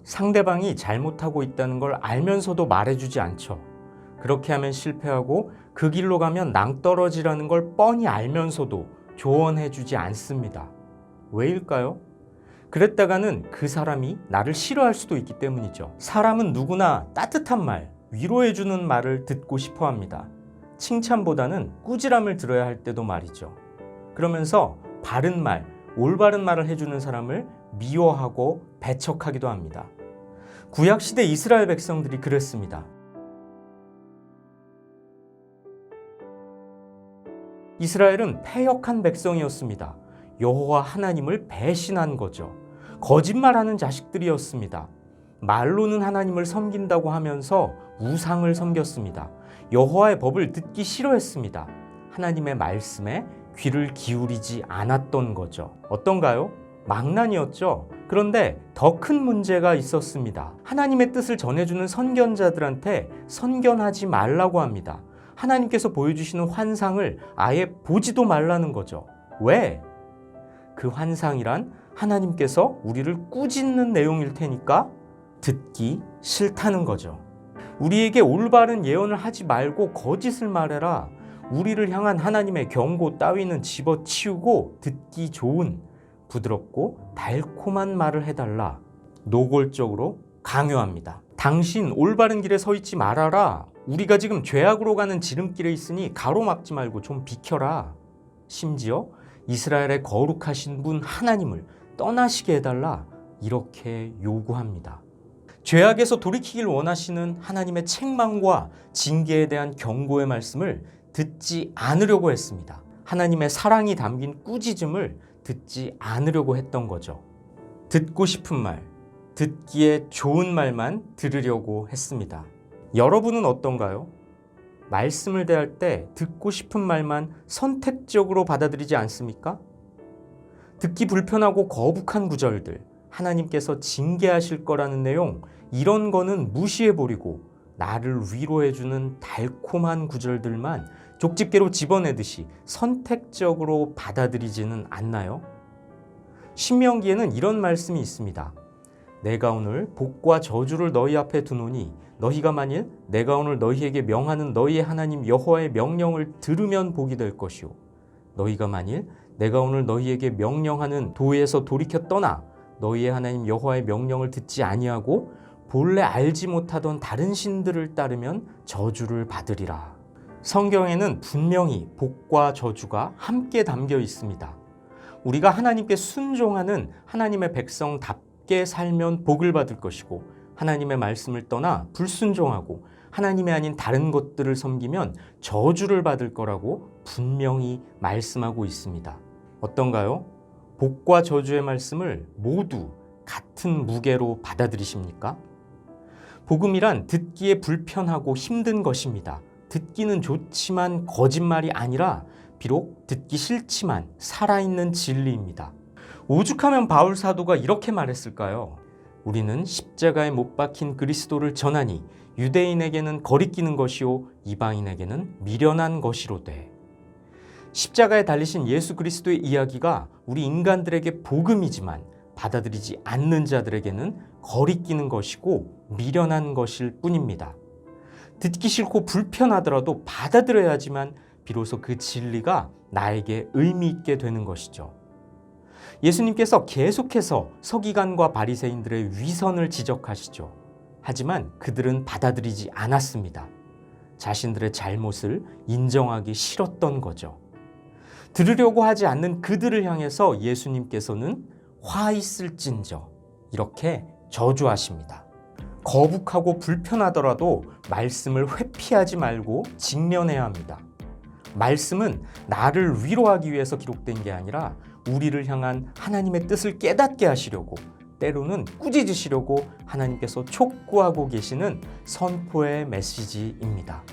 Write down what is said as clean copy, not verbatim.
상대방이 잘못하고 있다는 걸 알면서도 말해주지 않죠. 그렇게 하면 실패하고 그 길로 가면 낭떠러지라는 걸 뻔히 알면서도 조언해주지 않습니다. 왜일까요? 그랬다가는 그 사람이 나를 싫어할 수도 있기 때문이죠. 사람은 누구나 따뜻한 말, 위로해주는 말을 듣고 싶어 합니다. 칭찬보다는 꾸지람을 들어야 할 때도 말이죠. 그러면서 바른 말, 올바른 말을 해주는 사람을 미워하고 배척하기도 합니다. 구약시대 이스라엘 백성들이 그랬습니다. 이스라엘은 패역한 백성이었습니다. 여호와 하나님을 배신한 거죠. 거짓말하는 자식들이었습니다. 말로는 하나님을 섬긴다고 하면서 우상을 섬겼습니다. 여호와의 법을 듣기 싫어했습니다. 하나님의 말씀에 귀를 기울이지 않았던 거죠. 어떤가요? 망난이었죠. 그런데 더 큰 문제가 있었습니다. 하나님의 뜻을 전해주는 선견자들한테 선견하지 말라고 합니다. 하나님께서 보여주시는 환상을 아예 보지도 말라는 거죠. 왜? 그 환상이란 하나님께서 우리를 꾸짖는 내용일 테니까 듣기 싫다는 거죠. 우리에게 올바른 예언을 하지 말고 거짓을 말해라. 우리를 향한 하나님의 경고 따위는 집어치우고 듣기 좋은 부드럽고 달콤한 말을 해달라. 노골적으로 강요합니다. 당신 올바른 길에 서 있지 말아라. 우리가 지금 죄악으로 가는 지름길에 있으니 가로막지 말고 좀 비켜라. 심지어 이스라엘의 거룩하신 분 하나님을 떠나시게 해달라. 이렇게 요구합니다. 죄악에서 돌이키길 원하시는 하나님의 책망과 징계에 대한 경고의 말씀을 듣지 않으려고 했습니다. 하나님의 사랑이 담긴 꾸짖음을 듣지 않으려고 했던 거죠. 듣고 싶은 말, 듣기에 좋은 말만 들으려고 했습니다. 여러분은 어떤가요? 말씀을 대할 때 듣고 싶은 말만 선택적으로 받아들이지 않습니까? 듣기 불편하고 거북한 구절들, 하나님께서 징계하실 거라는 내용, 이런 거는 무시해버리고 나를 위로해주는 달콤한 구절들만 족집게로 집어내듯이 선택적으로 받아들이지는 않나요? 신명기에는 이런 말씀이 있습니다. 내가 오늘 복과 저주를 너희 앞에 두노니 너희가 만일 내가 오늘 너희에게 명하는 너희의 하나님 여호와의 명령을 들으면 복이 될 것이요 너희가 만일 내가 오늘 너희에게 명령하는 도에서 돌이켜 떠나 너희의 하나님 여호와의 명령을 듣지 아니하고 본래 알지 못하던 다른 신들을 따르면 저주를 받으리라. 성경에는 분명히 복과 저주가 함께 담겨 있습니다. 우리가 하나님께 순종하는 하나님의 백성답게 살면 복을 받을 것이고 하나님의 말씀을 떠나 불순종하고 하나님이 아닌 다른 것들을 섬기면 저주를 받을 거라고 분명히 말씀하고 있습니다. 어떤가요? 복과 저주의 말씀을 모두 같은 무게로 받아들이십니까? 복음이란 듣기에 불편하고 힘든 것입니다. 듣기는 좋지만 거짓말이 아니라 비록 듣기 싫지만 살아있는 진리입니다. 오죽하면 바울 사도가 이렇게 말했을까요? 우리는 십자가에 못 박힌 그리스도를 전하니 유대인에게는 거리끼는 것이요 이방인에게는 미련한 것이로되. 십자가에 달리신 예수 그리스도의 이야기가 우리 인간들에게 복음이지만 받아들이지 않는 자들에게는 거리끼는 것이고 미련한 것일 뿐입니다. 듣기 싫고 불편하더라도 받아들여야지만 비로소 그 진리가 나에게 의미 있게 되는 것이죠. 예수님께서 계속해서 서기관과 바리새인들의 위선을 지적하시죠. 하지만 그들은 받아들이지 않았습니다. 자신들의 잘못을 인정하기 싫었던 거죠. 들으려고 하지 않는 그들을 향해서 예수님께서는 화 있을진저 이렇게 저주하십니다. 거북하고 불편하더라도 말씀을 회피하지 말고 직면해야 합니다. 말씀은 나를 위로하기 위해서 기록된 게 아니라 우리를 향한 하나님의 뜻을 깨닫게 하시려고 때로는 꾸짖으시려고 하나님께서 촉구하고 계시는 선포의 메시지입니다.